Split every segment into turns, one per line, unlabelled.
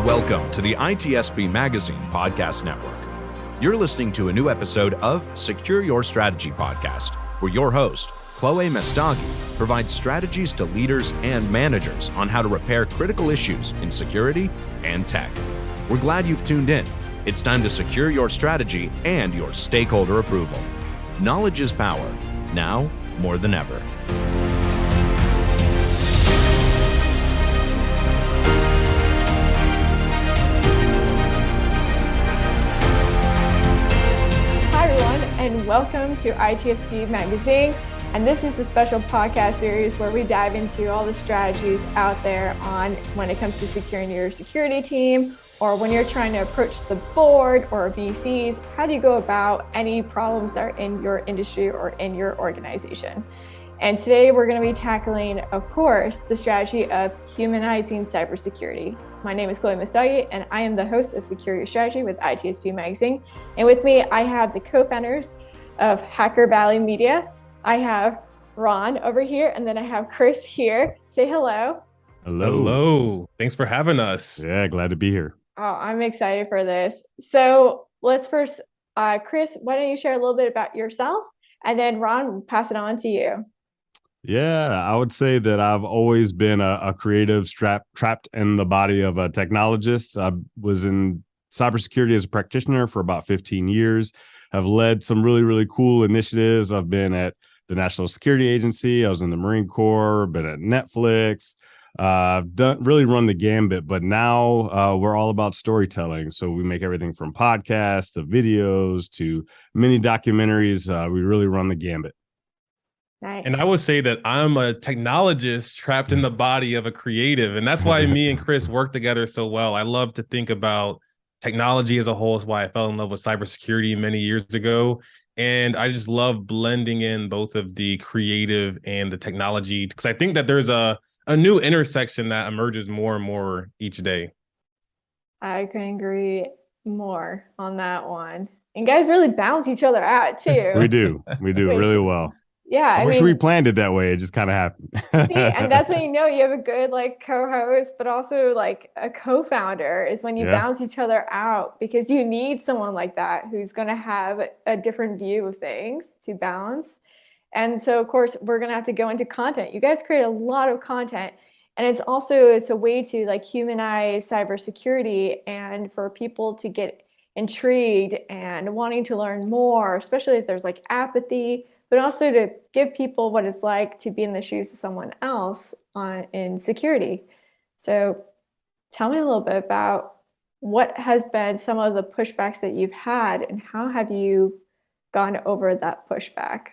Welcome to the ITSP Magazine Podcast Network. You're listening to a new episode of Secure Your Strategy Podcast, where your host, Chloé Messdaghi, provides strategies to leaders and managers on how to repair critical issues in security and tech. We're glad you've tuned in. It's time to secure your strategy and your stakeholder approval. Knowledge is power, now more than ever.
And welcome to ITSP Magazine. And this is a special podcast series where we dive into all the strategies out there on when it comes to securing your security team, or when you're trying to approach the board or VCs, how do you go about any problems that are in your industry or in your organization? And today we're going to be tackling, of course, the strategy of humanizing cybersecurity. My name is Chloé Messdaghi, and I am the host of Secure Your Strategy with ITSP Magazine. And with me, I have the co-founders of Hacker Valley Media. I have Ron over here, and then I have Chris here. Say hello.
Hello. Thanks for having us.
Yeah, glad to be here.
Oh, I'm excited for this. So let's first, Chris, why don't you share a little bit about yourself? And then Ron, we'll pass it on to you.
Yeah, I would say that I've always been a creative trapped in the body of a technologist. I was in cybersecurity as a practitioner for about 15 years. I've led some really, really cool initiatives. I've been at the National Security Agency. I was in the Marine Corps, been at Netflix. I've really run the gambit, but now we're all about storytelling. So we make everything from podcasts to videos to mini documentaries. We really run the gambit.
Nice.
And I would say that I'm a technologist trapped in the body of a creative. And that's why me and Chris work together so well. I love to think about technology as a whole. Is why I fell in love with cybersecurity many years ago. And I just love blending in both of the creative and the technology, because I think that there's a new intersection that emerges more and more each day.
I couldn't agree more on that one. And guys really balance each other out too.
We do really well.
Yeah,
I wish we planned it that way. It just kind of happened.
See, and that's when you know you have a good co-host, but also a co-founder is when you balance each other out, because you need someone like that who's going to have a different view of things to balance. And so, of course, we're going to have to go into content. You guys create a lot of content, and it's a way to humanize cybersecurity and for people to get intrigued and wanting to learn more, especially if there's apathy, but also to give people what it's like to be in the shoes of someone else in security. So tell me a little bit about what has been some of the pushbacks that you've had, and how have you gone over that pushback?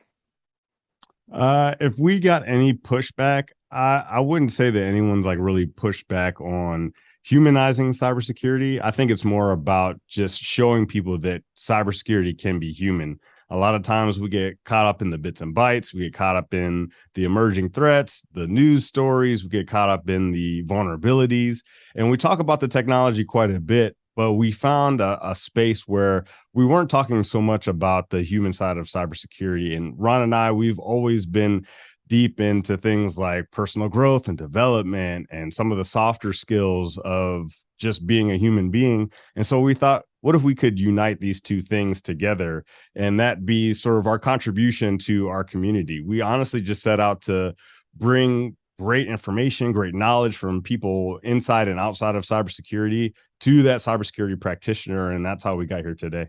If we got any pushback, I wouldn't say that anyone's really pushed back on humanizing cybersecurity. I think it's more about just showing people that cybersecurity can be human. A lot of times we get caught up in the bits and bytes. We get caught up in the emerging threats, the news stories. We get caught up in the vulnerabilities. And we talk about the technology quite a bit, but we found a space where we weren't talking so much about the human side of cybersecurity. And Ron and I, we've always been deep into things like personal growth and development and some of the softer skills of just being a human being. And so we thought, what if we could unite these two things together, and that be sort of our contribution to our community? We honestly just set out to bring great information, great knowledge from people inside and outside of cybersecurity to that cybersecurity practitioner. And that's how we got here today.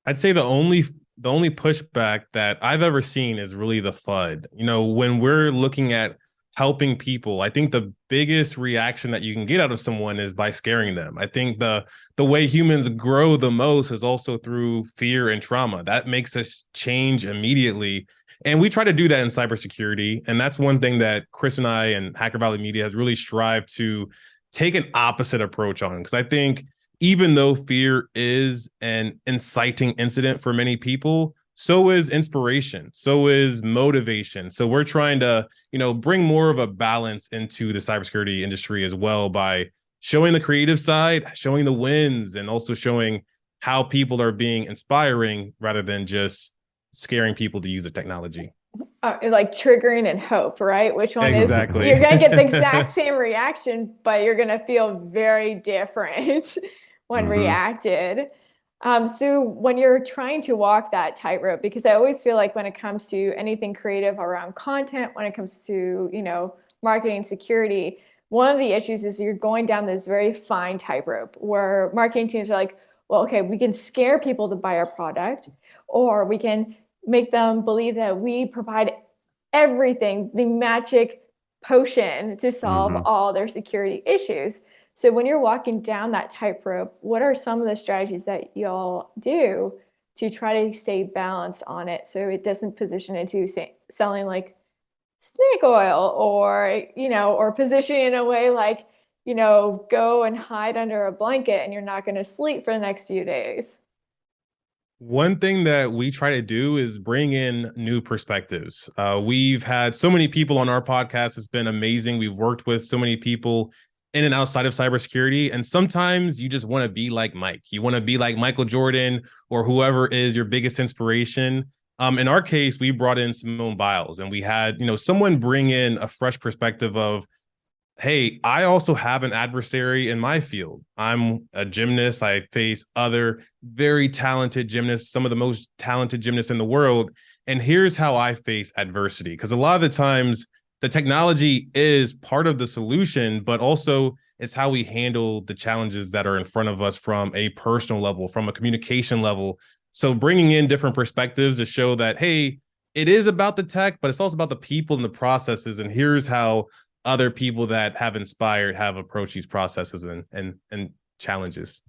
I'd say the only pushback that I've ever seen is really the FUD. When we're looking at helping people, I think the biggest reaction that you can get out of someone is by scaring them. I think the way humans grow the most is also through fear and trauma. That makes us change immediately. And we try to do that in cybersecurity. And that's one thing that Chris and I and Hacker Valley Media has really strived to take an opposite approach on. Because I think even though fear is an inciting incident for many people, so is inspiration, so is motivation. So we're trying to, bring more of a balance into the cybersecurity industry as well by showing the creative side, showing the wins, and also showing how people are being inspiring rather than just scaring people to use the technology.
like triggering and hope, right? Which one
Exactly.
is, you're going to get the exact same reaction, but you're going to feel very different when reacted. So when you're trying to walk that tightrope, because I always feel like when it comes to anything creative around content, when it comes to, marketing security, one of the issues is you're going down this very fine tightrope where marketing teams are like, well, okay, we can scare people to buy our product, or we can make them believe that we provide everything, the magic potion to solve all their security issues. So when you're walking down that tightrope, what are some of the strategies that y'all do to try to stay balanced on it so it doesn't position into selling like snake oil, or or positioning in a way like, go and hide under a blanket and you're not going to sleep for the next few days?
One thing that we try to do is bring in new perspectives. We've had so many people on our podcast. It's been amazing. We've worked with so many people in and outside of cybersecurity. And sometimes you just want to be like Mike. You want to be like Michael Jordan or whoever is your biggest inspiration. In our case, we brought in Simone Biles, and we had, someone bring in a fresh perspective of, hey, I also have an adversary in my field. I'm a gymnast. I face other very talented gymnasts, some of the most talented gymnasts in the world. And here's how I face adversity. Because a lot of the times the technology is part of the solution, but also it's how we handle the challenges that are in front of us from a personal level, from a communication level. So bringing in different perspectives to show that, hey, it is about the tech, but it's also about the people and the processes. And here's how other people that have inspired have approached these processes and challenges.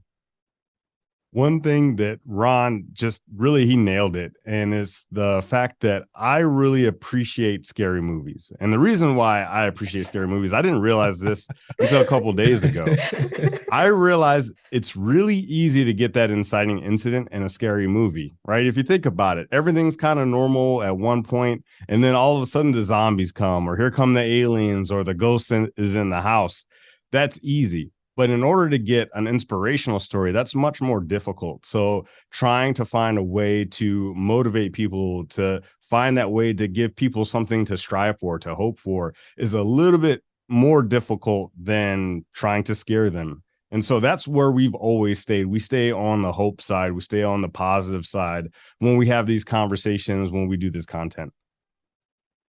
One thing that Ron just really, he nailed it. And it's the fact that I really appreciate scary movies. And the reason why I appreciate scary movies, I didn't realize this until a couple of days ago. I realized it's really easy to get that inciting incident in a scary movie, right? If you think about it, everything's kind of normal at one point, and then all of a sudden the zombies come, or here come the aliens, or the ghost is in the house. That's easy. But in order to get an inspirational story, that's much more difficult. So trying to find a way to motivate people, to find that way to give people something to strive for, to hope for, is a little bit more difficult than trying to scare them. And so that's where we've always stayed. We stay on the hope side. We stay on the positive side when we have these conversations, when we do this content.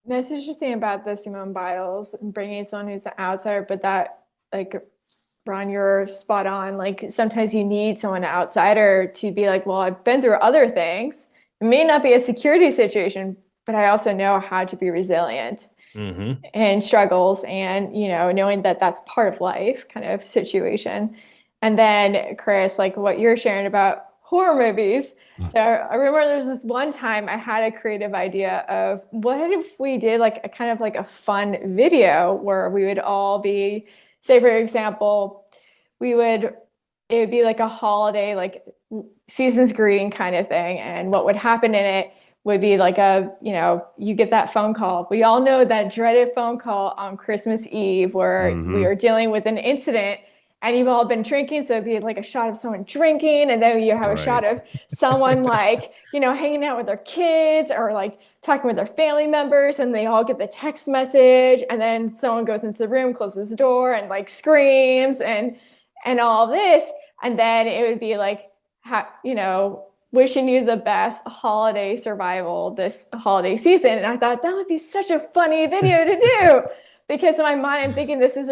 That's interesting about the Simone Biles, bringing someone who's an outsider, but that, like, Ron, you're spot on. Like, sometimes you need someone outsider to be like, well, I've been through other things. It may not be a security situation, but I also know how to be resilient and struggles, and, knowing that that's part of life kind of situation. And then Chris, like what you're sharing about horror movies. So I remember there was this one time I had a creative idea of, what if we did like a kind of like a fun video where we would all be, say, for example, it would be like a holiday, like season's greeting kind of thing. And what would happen in it would be like you get that phone call. We all know that dreaded phone call on Christmas Eve where we are dealing with an incident and you've all been drinking. So it'd be like a shot of someone drinking, and then you have a shot of someone like, hanging out with their kids or like talking with their family members, and they all get the text message, and then someone goes into the room, closes the door, and like screams and all this. And then it would be like, wishing you the best holiday survival this holiday season. And I thought that would be such a funny video to do, because in my mind, I'm thinking this is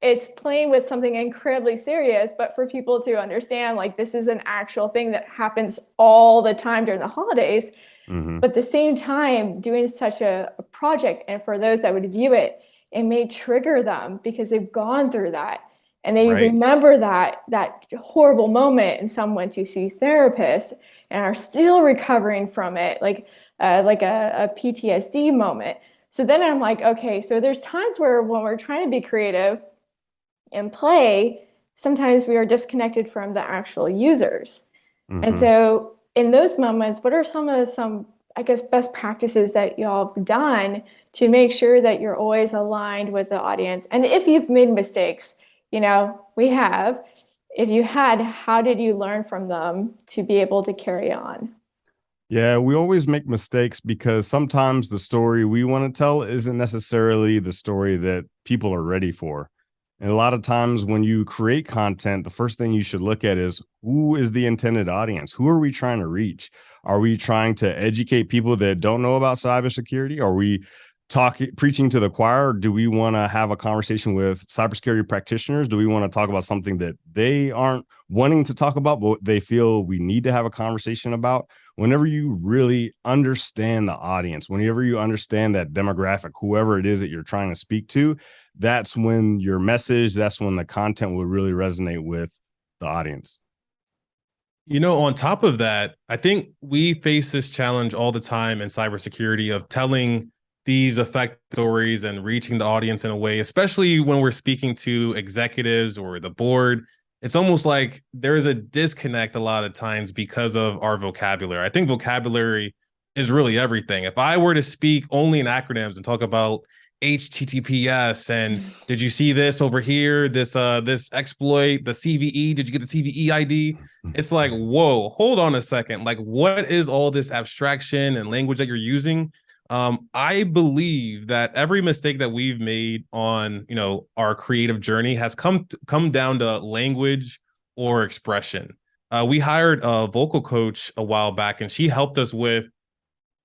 it's playing with something incredibly serious, but for people to understand, like, this is an actual thing that happens all the time during the holidays. But at the same time, doing such a project, and for those that would view it, it may trigger them because they've gone through that. And they remember that horrible moment, and some went to see therapists and are still recovering from it, like a PTSD moment. So then I'm like, okay, so there's times where when we're trying to be creative and play, sometimes we are disconnected from the actual users. And so in those moments, what are some I guess, best practices that y'all have done to make sure that you're always aligned with the audience? And if you've made mistakes, we have. If you had, how did you learn from them to be able to carry on?
Yeah, we always make mistakes because sometimes the story we want to tell isn't necessarily the story that people are ready for. And a lot of times when you create content, the first thing you should look at is who is the intended audience? Who are we trying to reach? Are we trying to educate people that don't know about cybersecurity? Are we preaching to the choir? Do we want to have a conversation with cybersecurity practitioners? Do we want to talk about something that they aren't wanting to talk about, but they feel we need to have a conversation about? Whenever you really understand the audience, whenever you understand that demographic, whoever it is that you're trying to speak to, that's when your message, that's when the content will really resonate with the audience.
On top of that, I think we face this challenge all the time in cybersecurity of telling these effective stories and reaching the audience in a way, especially when we're speaking to executives or the board. It's almost like there is a disconnect a lot of times because of our vocabulary. I think vocabulary is really everything. If I were to speak only in acronyms and talk about HTTPS and did you see this over here, this exploit, the CVE, did you get the CVE ID? It's like, whoa, hold on a second. Like, what is all this abstraction and language that you're using? I believe that every mistake that we've made on, our creative journey has come down to language or expression. We hired a vocal coach a while back, and she helped us with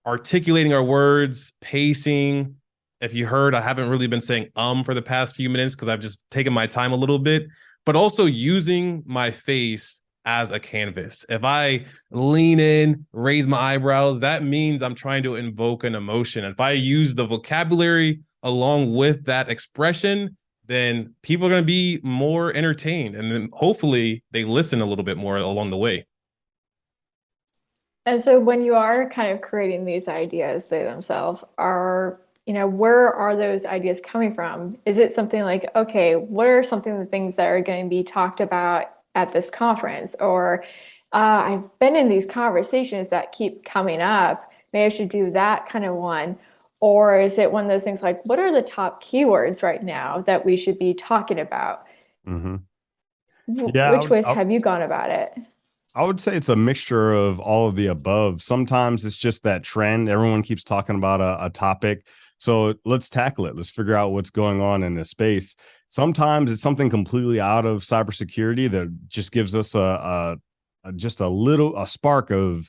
articulating our words, pacing. If you heard, I haven't really been saying for the past few minutes because I've just taken my time a little bit, but also using my face as a canvas. If I lean in, raise my eyebrows, that means I'm trying to invoke an emotion. If I use the vocabulary along with that expression, then people are going to be more entertained, and then hopefully they listen a little bit more along the way.
And so when you are kind of creating these ideas, they themselves are, where are those ideas coming from? Is it something like, okay, what are some of the things that are going to be talked about at this conference? Or I've been in these conversations that keep coming up. Maybe I should do that kind of one. Or is it one of those things like, what are the top keywords right now that we should be talking about?
Mm-hmm. Yeah,
Which ways have you gone about it?
I would say it's a mixture of all of the above. Sometimes it's just that trend. Everyone keeps talking about a topic. So let's tackle it. Let's figure out what's going on in this space. Sometimes it's something completely out of cybersecurity that just gives us just a spark of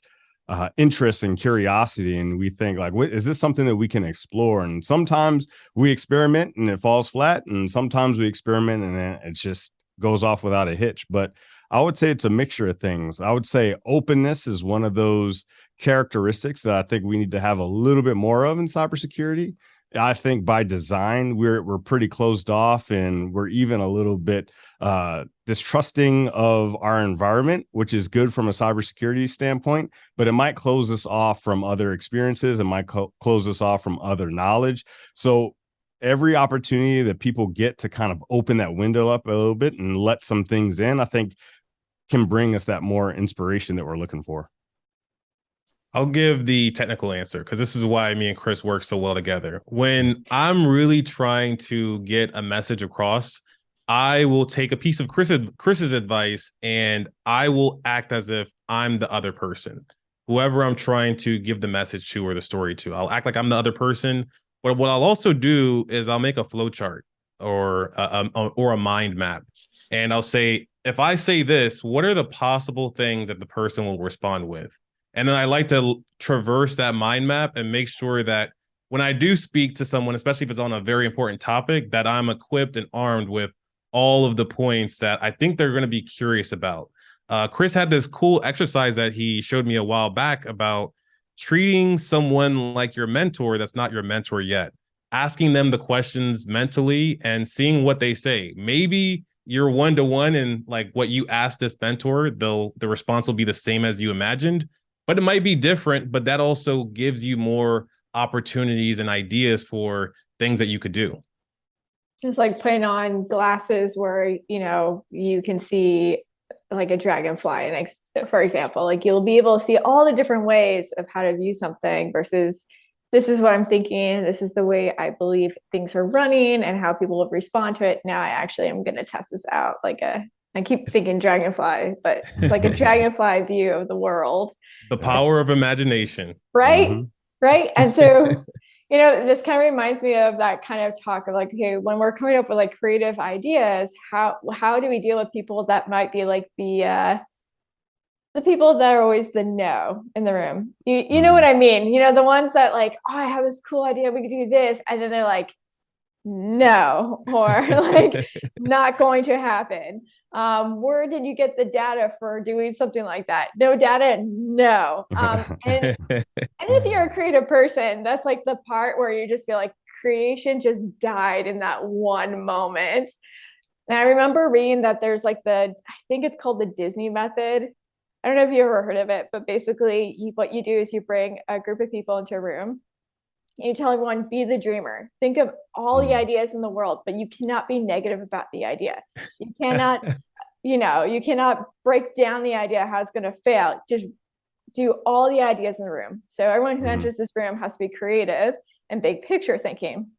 interest and curiosity. And we think like, is this something that we can explore? And sometimes we experiment and it falls flat. And sometimes we experiment and it just goes off without a hitch. But I would say it's a mixture of things. I would say openness is one of those characteristics that I think we need to have a little bit more of in cybersecurity. I think by design, we're pretty closed off and we're even a little bit distrusting of our environment, which is good from a cybersecurity standpoint, but it might close us off from other experiences. It might close us off from other knowledge. So every opportunity that people get to kind of open that window up a little bit and let some things in, I think can bring us that more inspiration that we're looking for.
I'll give the technical answer because this is why me and Chris work so well together. When I'm really trying to get a message across, I will take a piece of Chris's advice and I will act as if I'm the other person, whoever I'm trying to give the message to or the story to. I'll act like I'm the other person. But what I'll also do is I'll make a flow chart or a mind map, and I'll say, if I say this, what are the possible things that the person will respond with? And then I like to traverse that mind map and make sure that when I do speak to someone, especially if it's on a very important topic, that I'm equipped and armed with all of the points that I think they're going to be curious about. Chris had this cool exercise that he showed me a while back about treating someone like your mentor that's not your mentor yet, asking them the questions mentally and seeing what they say. Maybe you're one-to-one and like what you asked this mentor, the response will be the same as you imagined, but it might be different. But that also gives you more opportunities and ideas for things that you could do.
It's like putting on glasses where, you can see like a dragonfly, and for example, like you'll be able to see all the different ways of how to view something versus this is what I'm thinking. This is the way I believe things are running and how people will respond to it. Now I actually am going to test this out like a I keep thinking dragonfly, but it's like a dragonfly view of the world.
The power of imagination.
Right?
Mm-hmm.
Right. And so, this kind of reminds me of that kind of talk of like, okay, when we're coming up with like creative ideas, how do we deal with people that might be like the people that are always the no in the room? You know what I mean? The ones that like, oh, I have this cool idea, we could do this, and then they're like, no, or like not going to happen. Where did you get the data for doing something like that? No data, no. And if you're a creative person, that's like the part where you just feel like creation just died in that one moment. And I remember reading that there's like I think it's called the Disney method. I don't know if you ever heard of it, but basically what you do is you bring a group of people into a room. You tell everyone, be the dreamer. Think of all the ideas in the world, but you cannot be negative about the idea. You cannot, you cannot break down the idea how it's going to fail. Just do all the ideas in the room. So everyone who enters this room has to be creative and big picture thinking.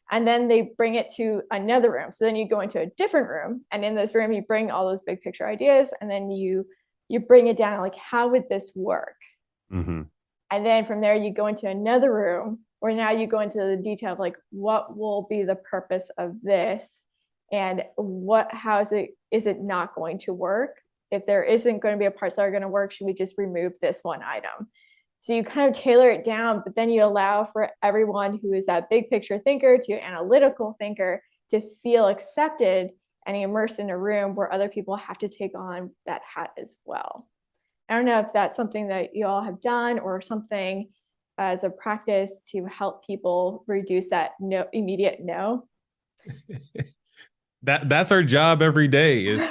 And then they bring it to another room. So then you go into a different room, and in this room, you bring all those big picture ideas, and then you bring it down, like, how would this work? And then from there, you go into another room where now you go into the detail of like, what will be the purpose of this? And how is it not going to work? If there isn't going to be a parts that are going to work, should we just remove this one item? So you kind of tailor it down, but then you allow for everyone who is that big picture thinker to analytical thinker to feel accepted and immersed in a room where other people have to take on that hat as well. I don't know if that's something that you all have done or something as a practice to help people reduce that immediate no.
That's our job every day, is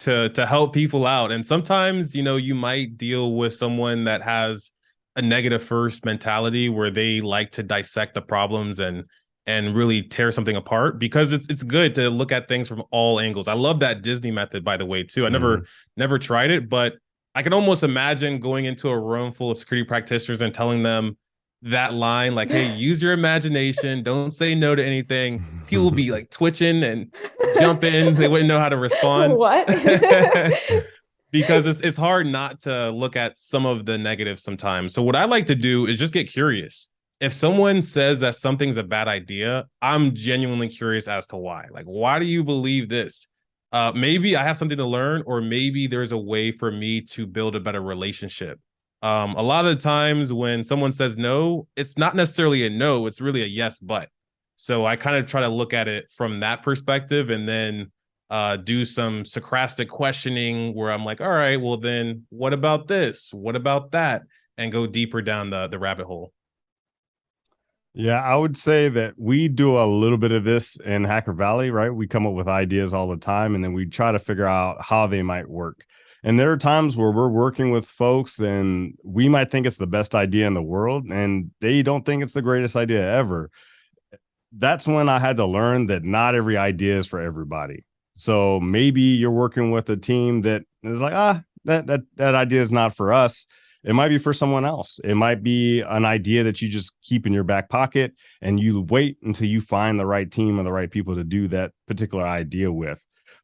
to help people out. And sometimes, you might deal with someone that has a negative first mentality where they like to dissect the problems and really tear something apart, because it's good to look at things from all angles. I love that Disney method, by the way, too. I never tried it, but I can almost imagine going into a room full of security practitioners and telling them that line, like, hey, use your imagination, don't say no to anything. People will be like twitching and jumping. They wouldn't know how to respond.
What?
Because it's hard not to look at some of the negatives sometimes. So what I like to do is just get curious. If someone says that something's a bad idea, I'm genuinely curious as to why. Like, why do you believe this? Maybe I have something to learn, or maybe there's a way for me to build a better relationship. A lot of the times when someone says no, it's not necessarily a no, it's really a yes, but. So I kind of try to look at it from that perspective, and then do some Socratic questioning where I'm like, all right, well then what about this? What about that? And go deeper down the rabbit hole.
Yeah, I would say that we do a little bit of this in Hacker Valley, right? We come up with ideas all the time, and then we try to figure out how they might work. And there are times where we're working with folks and we might think it's the best idea in the world, and they don't think it's the greatest idea ever. That's when I had to learn that not every idea is for everybody. So maybe you're working with a team that is like, that idea is not for us. It might be for someone else. It might be an idea that you just keep in your back pocket, and you wait until you find the right team and the right people to do that particular idea with.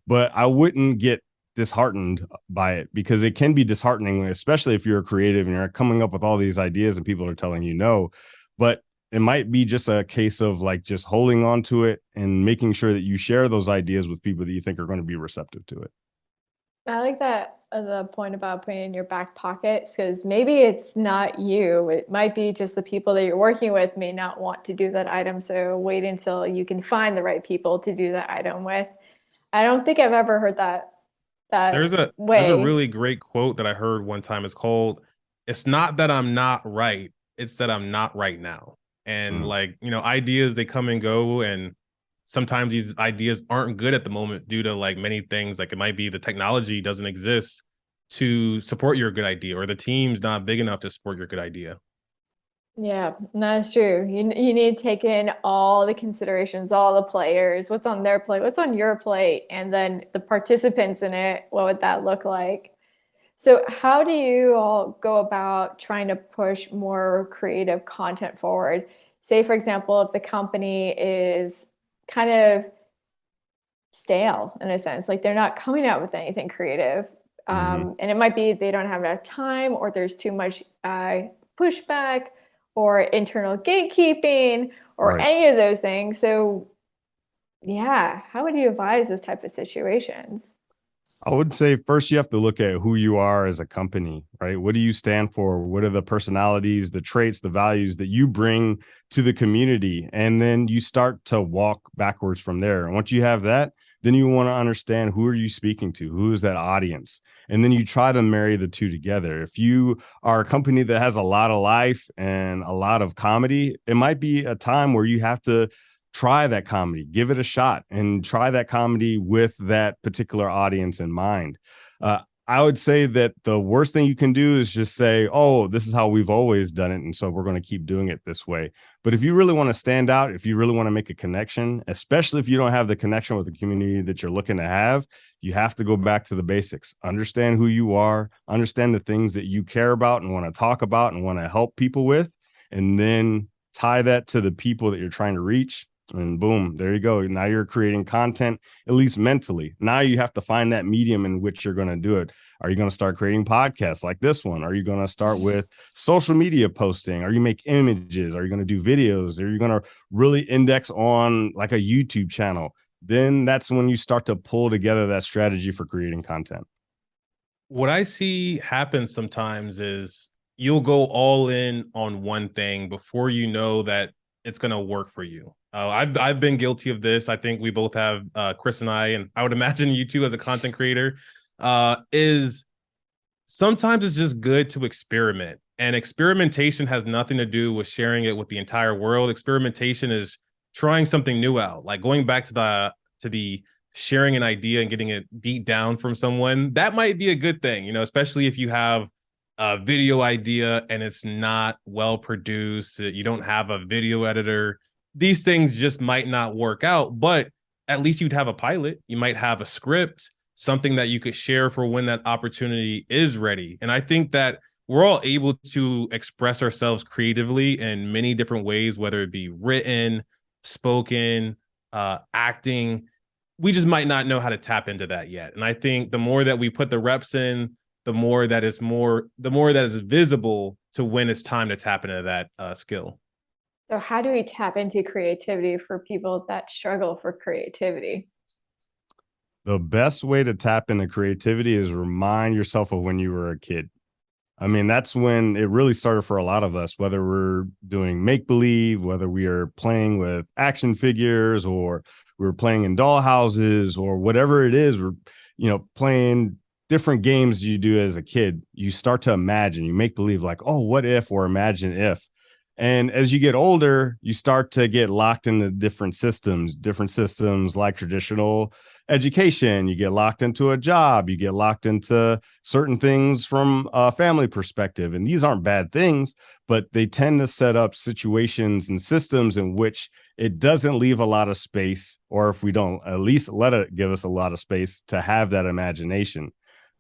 But I wouldn't get disheartened by it, because it can be disheartening, especially if you're a creative and you're coming up with all these ideas and people are telling you no. But it might be just a case of like just holding on to it and making sure that you share those ideas with people that you think are going to be receptive to it.
I like that, the point about putting it in your back pockets, because maybe it's not you. It might be just the people that you're working with may not want to do that item. So wait until you can find the right people to do that item with. I don't think I've ever heard that
There's a really great quote that I heard one time. It's called, "It's not that I'm not right, it's that I'm not right now." And like, ideas, they come and go, and sometimes these ideas aren't good at the moment due to like many things. Like, it might be the technology doesn't exist to support your good idea, or the team's not big enough to support your good idea.
Yeah, that's true. You need to take in all the considerations, all the players, what's on their plate, what's on your plate, and then the participants in it, what would that look like? So how do you all go about trying to push more creative content forward? Say, for example, if the company is kind of stale in a sense. Like they're not coming out with anything creative. And it might be they don't have enough time, or there's too much pushback or internal gatekeeping or any of those things. So yeah, how would you advise those type of situations?
I would say first you have to look at who you are as a company, right? What do you stand for? What are the personalities, the traits, the values that you bring to the community? And then you start to walk backwards from there. And once you have that, then you want to understand, who are you speaking to? Who is that audience? And then you try to marry the two together. If you are a company that has a lot of life and a lot of comedy, it might be a time where you have to try that comedy, give it a shot, and try that comedy with that particular audience in mind. I would say that the worst thing you can do is just say, oh, this is how we've always done it, and so we're going to keep doing it this way. But if you really want to stand out, if you really want to make a connection, especially if you don't have the connection with the community that you're looking to have, you have to go back to the basics. Understand who you are, understand the things that you care about and want to talk about and want to help people with, and then tie that to the people that you're trying to reach. And boom, there you go. Now you're creating content, at least mentally. Now you have to find that medium in which you're going to do it. Are you going to start creating podcasts like this one? Are you going to start with social media posting? Are you make images? Are you going to do videos? Are you going to really index on like a YouTube channel? Then that's when you start to pull together that strategy for creating content.
What I see happen sometimes is you'll go all in on one thing before you know that it's going to work for you. I've been guilty of this. I think we both have, Chris and I would imagine you too as a content creator, is sometimes it's just good to experiment. And experimentation has nothing to do with sharing it with the entire world. Experimentation is trying something new out, like going back to the sharing an idea and getting it beat down from someone. That might be a good thing, especially if you have a video idea and it's not well produced, you don't have a video editor. These things just might not work out, but at least you'd have a pilot. You might have a script, something that you could share for when that opportunity is ready. And I think that we're all able to express ourselves creatively in many different ways, whether it be written, spoken, acting. We just might not know how to tap into that yet. And I think the more that we put the reps in, the more that is visible to when it's time to tap into that skill.
So how do we tap into creativity for people that struggle for creativity?
The best way to tap into creativity is remind yourself of when you were a kid. I mean, that's when it really started for a lot of us, whether we're doing make-believe, whether we are playing with action figures, or we're playing in doll houses, or whatever it is, we're, playing different games you do as a kid. You start to imagine, you make believe like, oh, what if, or imagine if. And as you get older, you start to get locked into different systems like traditional education. You get locked into a job. You get locked into certain things from a family perspective. And these aren't bad things, but they tend to set up situations and systems in which it doesn't leave a lot of space, or if we don't, at least let it give us a lot of space to have that imagination.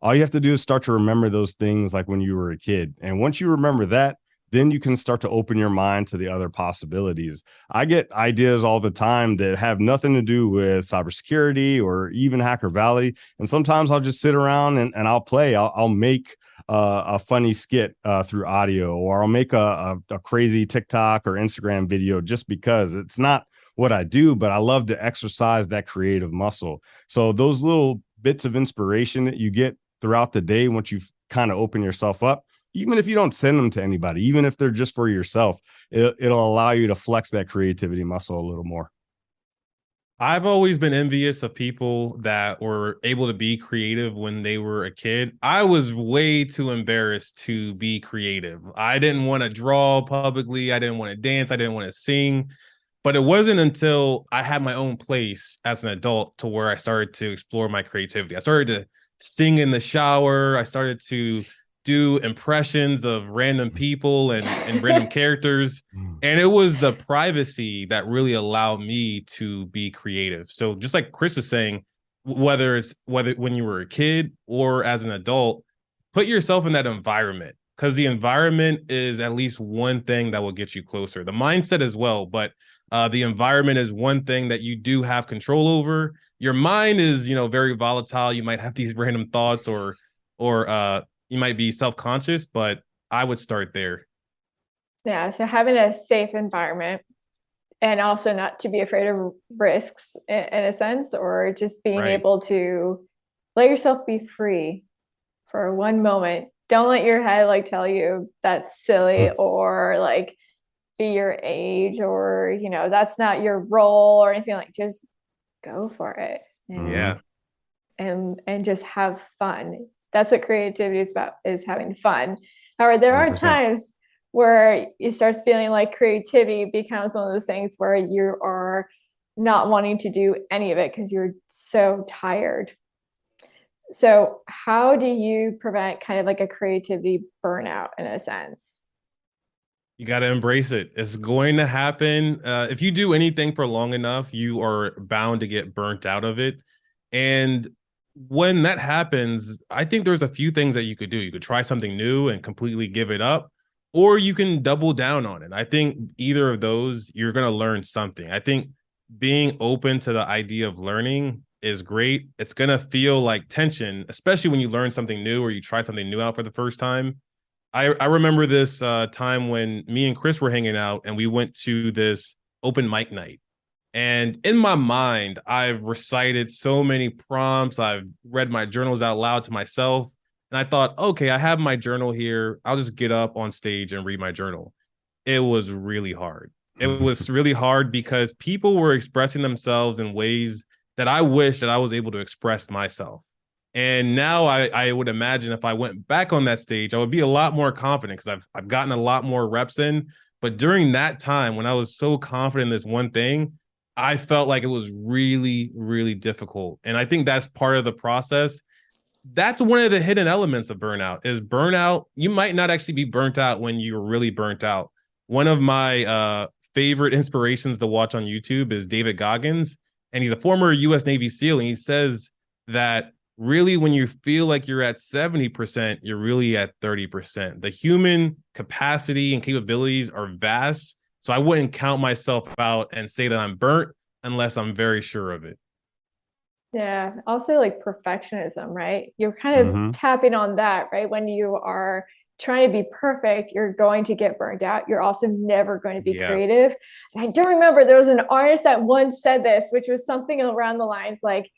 All you have to do is start to remember those things like when you were a kid. And once you remember that, then you can start to open your mind to the other possibilities. I get ideas all the time that have nothing to do with cybersecurity or even Hacker Valley. And sometimes I'll just sit around and I'll play. I'll make a funny skit through audio, or I'll make a crazy TikTok or Instagram video, just because it's not what I do, but I love to exercise that creative muscle. So those little bits of inspiration that you get throughout the day, once you've kind of opened yourself up, even if you don't send them to anybody, even if they're just for yourself, it'll allow you to flex that creativity muscle a little more.
I've always been envious of people that were able to be creative when they were a kid. I was way too embarrassed to be creative. I didn't want to draw publicly. I didn't want to dance. I didn't want to sing. But it wasn't until I had my own place as an adult to where I started to explore my creativity. I started to sing in the shower. I started to do impressions of random people and random characters. And it was the privacy that really allowed me to be creative. So just like Chris is saying, whether when you were a kid or as an adult, put yourself in that environment, because the environment is at least one thing that will get you closer. The mindset as well, but The environment is one thing that you do have control over. Your mind is, very volatile. You might have these random thoughts or you might be self-conscious, but I would start there.
Yeah, so having a safe environment and also not to be afraid of risks in a sense, or just being
Right.
able to let yourself be free for one moment. Don't let your head like tell you that's silly or like be your age or, that's not your role or anything. Like just go for it.
Yeah.
And just have fun. That's what creativity is about, is having fun. However, there are
100%.
times where it starts feeling like creativity becomes one of those things where you are not wanting to do any of it because you're so tired. So how do you prevent kind of like a creativity burnout in a sense?
You got to embrace it. It's going to happen. If you do anything for long enough, you are bound to get burnt out of it. And when that happens, I think there's a few things that you could do. You could try something new and completely give it up, or you can double down on it. I think either of those, you're going to learn something. I think being open to the idea of learning is great. It's going to feel like tension, especially when you learn something new or you try something new out for the first time. I remember this time when me and Chris were hanging out and we went to this open mic night. And in my mind, I've recited so many prompts. I've read my journals out loud to myself. And I thought, okay, I have my journal here. I'll just get up on stage and read my journal. It was really hard. It was really hard because people were expressing themselves in ways that I wish that I was able to express myself. And now I would imagine if I went back on that stage, I would be a lot more confident because I've gotten a lot more reps in. But during that time, when I was so confident in this one thing, I felt like it was really, really difficult. And I think that's part of the process. That's one of the hidden elements of burnout is burnout. You might not actually be burnt out when you're really burnt out. One of my favorite inspirations to watch on YouTube is David Goggins, and he's a former U.S. Navy SEAL. And he says that really when you feel like you're at 70%, you're really at 30%. The human capacity and capabilities are vast. So I wouldn't count myself out and say that I'm burnt unless I'm very sure of it.
Yeah. Also like perfectionism, right? You're kind of tapping on that, right? When you are trying to be perfect, you're going to get burned out. You're also never going to be creative. And I do remember there was an artist that once said this, which was something around the lines like,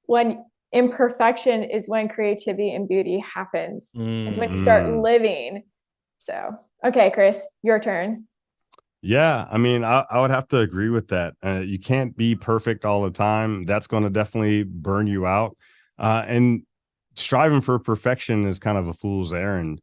when imperfection is when creativity and beauty happens. It's when you start living. So, okay, Chris, your turn.
Yeah, I mean, I would have to agree with that. You can't be perfect all the time. That's going to definitely burn you out. And striving for perfection is kind of a fool's errand.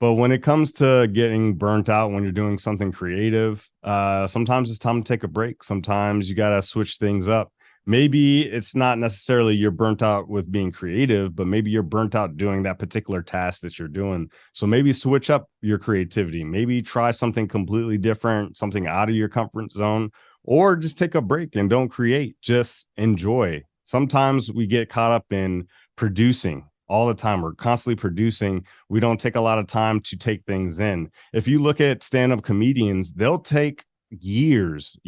But when it comes to getting burnt out when you're doing something creative, sometimes it's time to take a break. Sometimes you got to switch things up. Maybe it's not necessarily you're burnt out with being creative, but maybe you're burnt out doing that particular task that you're doing. So maybe switch up your creativity. Maybe try something completely different, something out of your comfort zone, or just take a break and don't create. Just enjoy. Sometimes we get caught up in producing all the time. We're constantly producing. We don't take a lot of time to take things in. If you look at stand-up comedians, they'll take years,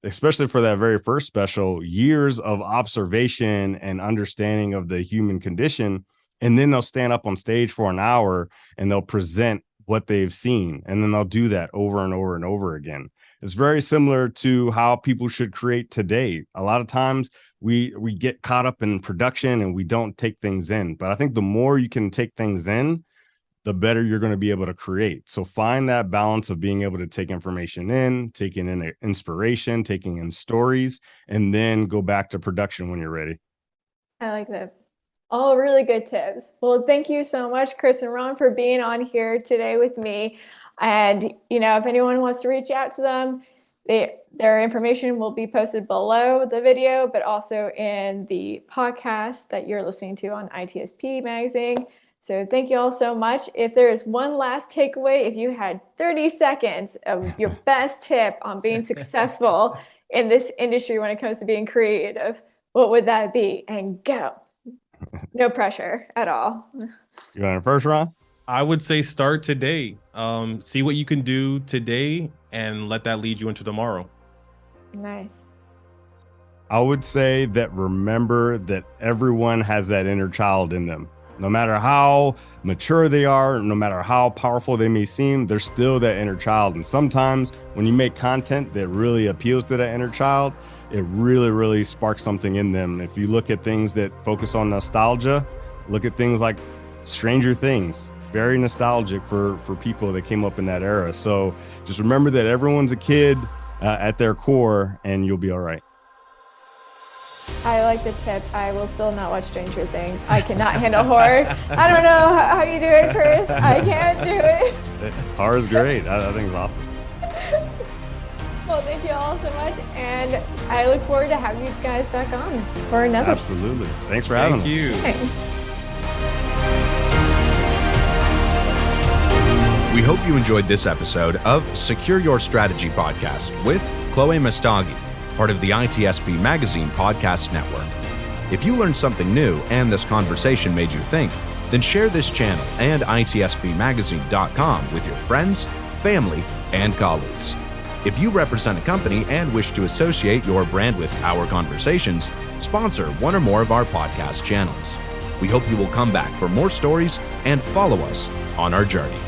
especially for that very first special, years of observation and understanding of the human condition. And then they'll stand up on stage for an hour and they'll present what they've seen. And then they'll do that over and over and over again. It's very similar to how people should create today. A lot of times we get caught up in production and we don't take things in. But I think the more you can take things in, the better you're going to be able to create. So find that balance of being able to take information in, taking in inspiration, taking in stories, and then go back to production when you're ready.
I like that. All really good tips. Well, thank you so much, Chris and Ron, for being on here today with me. And, if anyone wants to reach out to them, their information will be posted below the video, but also in the podcast that you're listening to on ITSP Magazine. So thank you all so much. If there is one last takeaway, if you had 30 seconds of your best tip on being successful in this industry when it comes to being creative, what would that be? And go. No pressure at all.
You want to first, Ron?
I would say start today. See what you can do today and let that lead you into tomorrow.
Nice.
I would say that remember that everyone has that inner child in them. No matter how mature they are, no matter how powerful they may seem, there's still that inner child. And sometimes when you make content that really appeals to that inner child, it really, really sparks something in them. If you look at things that focus on nostalgia, look at things like Stranger Things, very nostalgic for people that came up in that era. So just remember that everyone's a kid at their core, and you'll be all right.
I like the tip. I will still not watch Stranger Things. I cannot handle horror. I don't know how you do it, Chris. I can't do it.
Horror's great. I think it's awesome.
Well, thank you all so much. And I look forward to having you guys back on for another.
Absolutely. Thanks for having us.
Thank you.
Thanks.
We hope you enjoyed this episode of Secure Your Strategy podcast with Chloé Messdaghi, part of the ITSP Magazine podcast network. If you learned something new and this conversation made you think, then share this channel and ITSPmagazine.com with your friends, family, and colleagues. If you represent a company and wish to associate your brand with our conversations, sponsor one or more of our podcast channels. We hope you will come back for more stories and follow us on our journey.